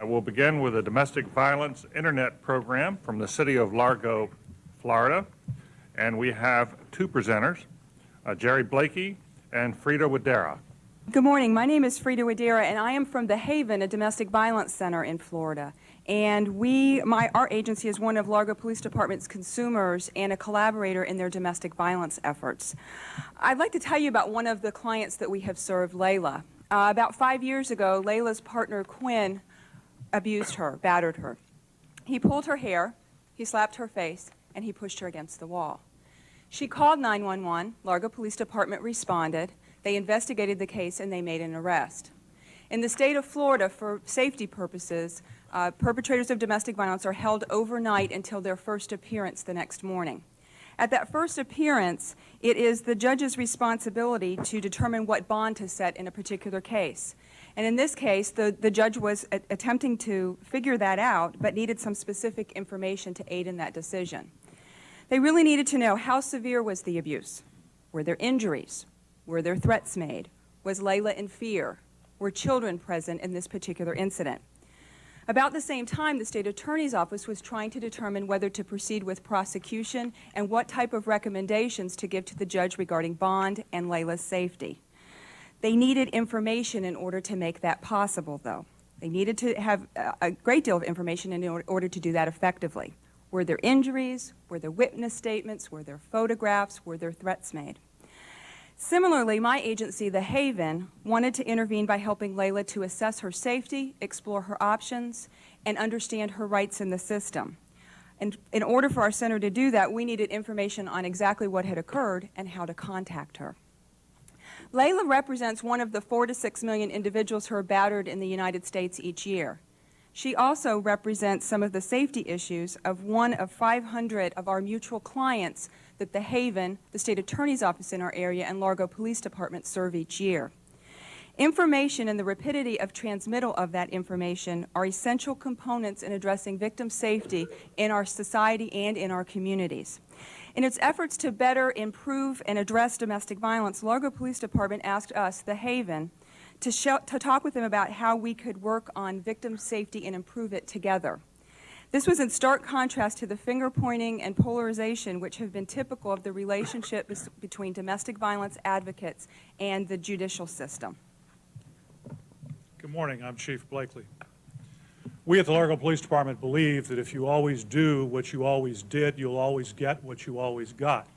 I will begin with a domestic violence internet program from the city of Largo, Florida. And we have two presenters, Jerry Blakey and Frida Wadera. Good morning. My name is Frida Wadera, and I am from The Haven, a domestic violence center in Florida. And our agency is one of Largo Police Department's consumers and a collaborator in their domestic violence efforts. I'd like to tell you about one of the clients that we have served, Layla. About 5 years ago, Layla's partner, Quinn, abused her, battered her. He pulled her hair, he slapped her face, and he pushed her against the wall. She called 911. Largo Police Department responded. They investigated the case, and they made an arrest. In the state of Florida, for safety purposes, perpetrators of domestic violence are held overnight until their first appearance the next morning. At that first appearance, it is the judge's responsibility to determine what bond to set in a particular case. And in this case, the judge was attempting to figure that out, but needed some specific information to aid in that decision. They really needed to know, how severe was the abuse? Were there injuries? Were there threats made? Was Layla in fear? Were children present in this particular incident? About the same time, the state attorney's office was trying to determine whether to proceed with prosecution and what type of recommendations to give to the judge regarding bond and Layla's safety. They needed information in order to make that possible, though. They needed to have a great deal of information in order to do that effectively. Were there injuries? Were there witness statements? Were there photographs? Were there threats made? Similarly, my agency, The Haven, wanted to intervene by helping Layla to assess her safety, explore her options, and understand her rights in the system. And in order for our center to do that, we needed information on exactly what had occurred and how to contact her. Layla represents one of the 4 to 6 million individuals who are battered in the United States each year. She also represents some of the safety issues of one of 500 of our mutual clients that The Haven, the state attorney's office in our area, and Largo Police Department serve each year. Information and the rapidity of transmittal of that information are essential components in addressing victim safety in our society and in our communities. In its efforts to better improve and address domestic violence, Largo Police Department asked us, The Haven, to talk with them about how we could work on victim safety and improve it together. This was in stark contrast to the finger-pointing and polarization which have been typical of the relationship between domestic violence advocates and the judicial system. Good morning. I'm Chief Blakely. We at the Largo Police Department believe that if you always do what you always did, you'll always get what you always got.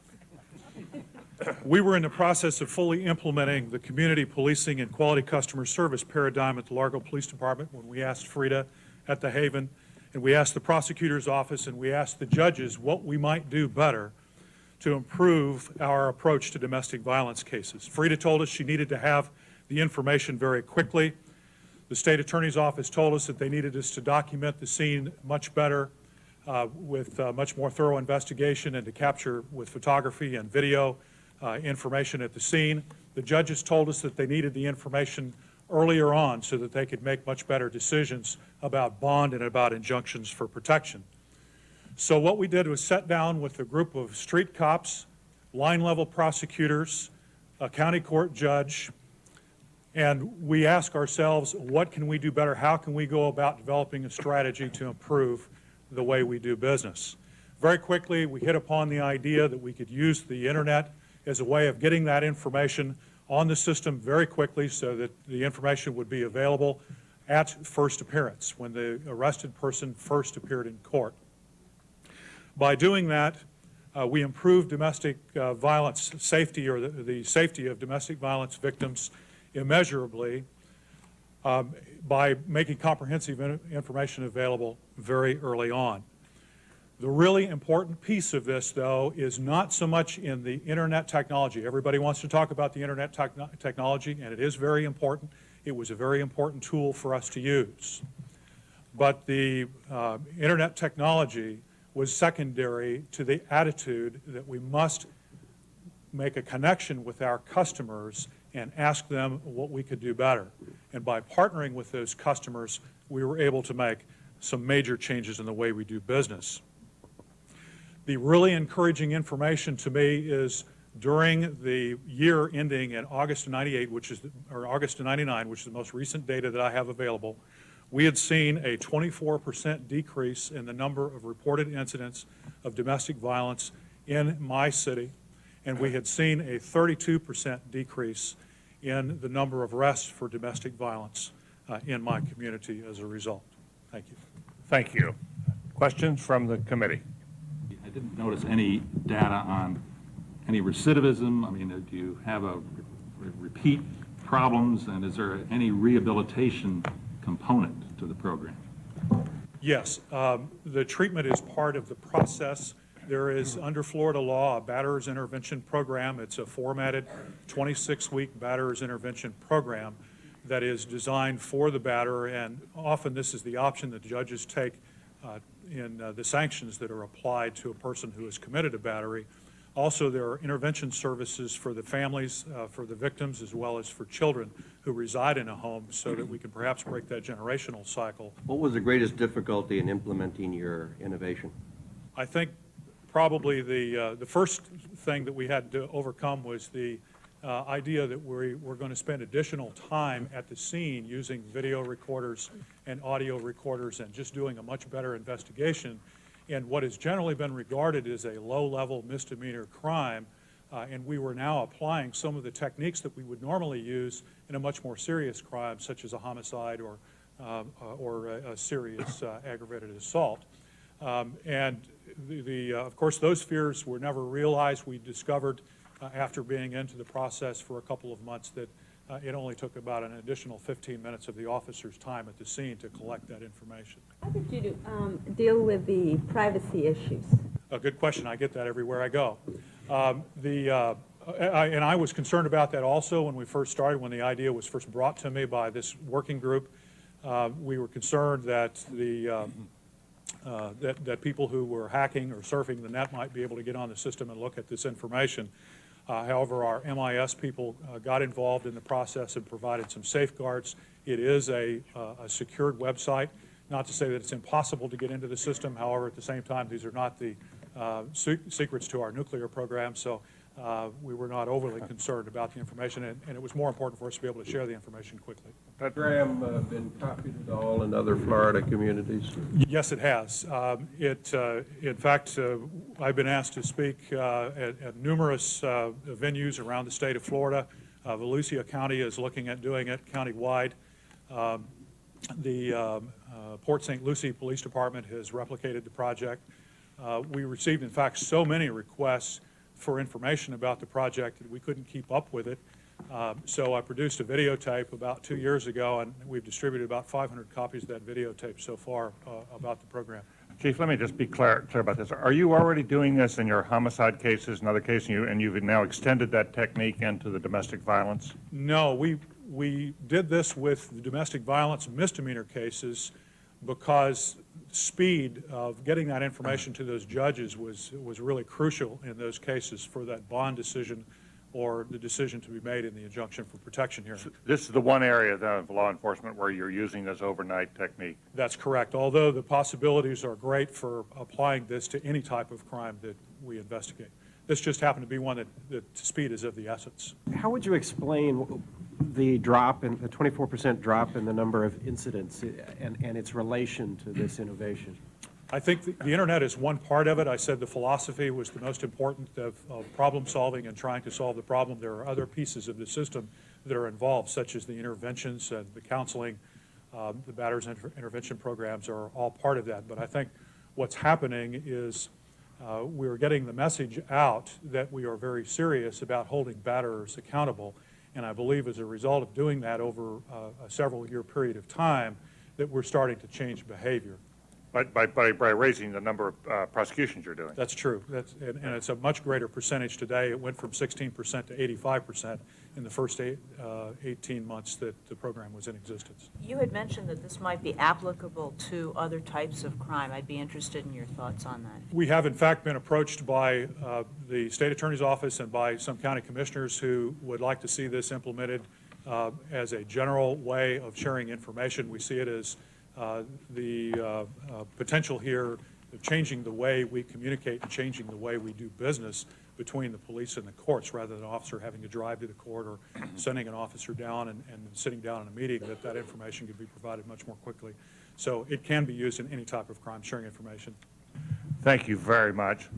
We were in the process of fully implementing the community policing and quality customer service paradigm at the Largo Police Department when we asked Frida at The Haven, and we asked the prosecutor's office, and we asked the judges what we might do better to improve our approach to domestic violence cases. Frida told us she needed to have the information very quickly. The state attorney's office told us that they needed us to document the scene much better with much more thorough investigation and to capture with photography and video information at the scene. The judges told us that they needed the information earlier on so that they could make much better decisions about bond and about injunctions for protection. So what we did was sit down with a group of street cops, line-level prosecutors, a county court judge, and we asked ourselves, what can we do better? How can we go about developing a strategy to improve the way we do business? Very quickly, we hit upon the idea that we could use the internet as a way of getting that information on the system very quickly so that the information would be available at first appearance, when the arrested person first appeared in court. By doing that, we improved domestic violence safety, or the safety of domestic violence victims, immeasurably by making comprehensive information available very early on. The really important piece of this, though, is not so much in the internet technology. Everybody wants to talk about the internet technology, and it is very important. It was a very important tool for us to use. But the internet technology was secondary to the attitude that we must make a connection with our customers and ask them what we could do better. And by partnering with those customers, we were able to make some major changes in the way we do business. The really encouraging information to me is during the year ending in August of '98, or August of '99, which is the most recent data that I have available, We had seen a 24% decrease in the number of reported incidents of domestic violence in my city, and we had seen a 32% decrease in the number of arrests for domestic violence in my community as a result. Thank you. Thank you. Questions from the committee? I didn't notice any data on any recidivism. I mean, do you have a repeat problems, and is there any rehabilitation component to the program? Yes, the treatment is part of the process. There is, under Florida law, a batterer's intervention program. It's a formatted 26-week batterer's intervention program that is designed for the batterer, and often this is the option that judges take in the sanctions that are applied to a person who has committed a battery. Also, there are intervention services for the families, for the victims, as well as for children who reside in a home, so that we can perhaps break that generational cycle. What was the greatest difficulty in implementing your innovation? I think probably the first thing that we had to overcome was the idea that we're going to spend additional time at the scene using video recorders and audio recorders and just doing a much better investigation in what has generally been regarded as a low-level misdemeanor crime, and we were now applying some of the techniques that we would normally use in a much more serious crime, such as a homicide or a serious aggravated assault. And of course, those fears were never realized. We discovered after being into the process for a couple of months that it only took about an additional 15 minutes of the officer's time at the scene to collect that information. How did you deal with the privacy issues? A good question. I get that everywhere I go. And I was concerned about that also when we first started, when the idea was first brought to me by this working group. We were concerned that that people who were hacking or surfing the net might be able to get on the system and look at this information. However, our MIS people got involved in the process and provided some safeguards. It is a secured website. Not to say that it's impossible to get into the system. However, at the same time, these are not the secrets to our nuclear program, so we were not overly concerned about the information, and it was more important for us to be able to share the information quickly. Has the program been copied at all in other Florida communities? Yes, it has. In fact, I've been asked to speak at numerous venues around the state of Florida. Volusia County is looking at doing it countywide. The Port St. Lucie Police Department has replicated the project. We received, in fact, so many requests for information about the project that we couldn't keep up with it. So I produced a videotape about 2 years ago, and we've distributed about 500 copies of that videotape so far about the program. Chief, let me just be clear about this. Are you already doing this in your homicide cases and other cases, and you've now extended that technique into the domestic violence? No, we did this with the domestic violence misdemeanor cases because speed of getting that information to those judges was really crucial in those cases for that bond decision or the decision to be made in the injunction for protection hearing. This is the one area of law enforcement where you're using this overnight technique. That's correct, although the possibilities are great for applying this to any type of crime that we investigate. This just happened to be one that speed is of the essence. How would you explain the drop, in the 24% drop in the number of incidents and its relation to this innovation? I think the internet is one part of it. I said the philosophy was the most important of problem solving and trying to solve the problem. There are other pieces of the system that are involved, such as the interventions and the counseling. The batterers intervention programs are all part of that. But I think what's happening is we're getting the message out that we are very serious about holding batterers accountable. And I believe as a result of doing that over a several-year period of time that we're starting to change behavior. By raising the number of prosecutions you're doing. That's true. And it's a much greater percentage today. It went from 16% to 85% in the first 18 months that the program was in existence. You had mentioned that this might be applicable to other types of crime. I'd be interested in your thoughts on that. We have, in fact, been approached by the state attorney's office and by some county commissioners who would like to see this implemented as a general way of sharing information. We see it as the potential here of changing the way we communicate and changing the way we do business between the police and the courts, rather than an officer having to drive to the court or sending an officer down and sitting down in a meeting, that information could be provided much more quickly. So it can be used in any type of crime, sharing information. Thank you very much.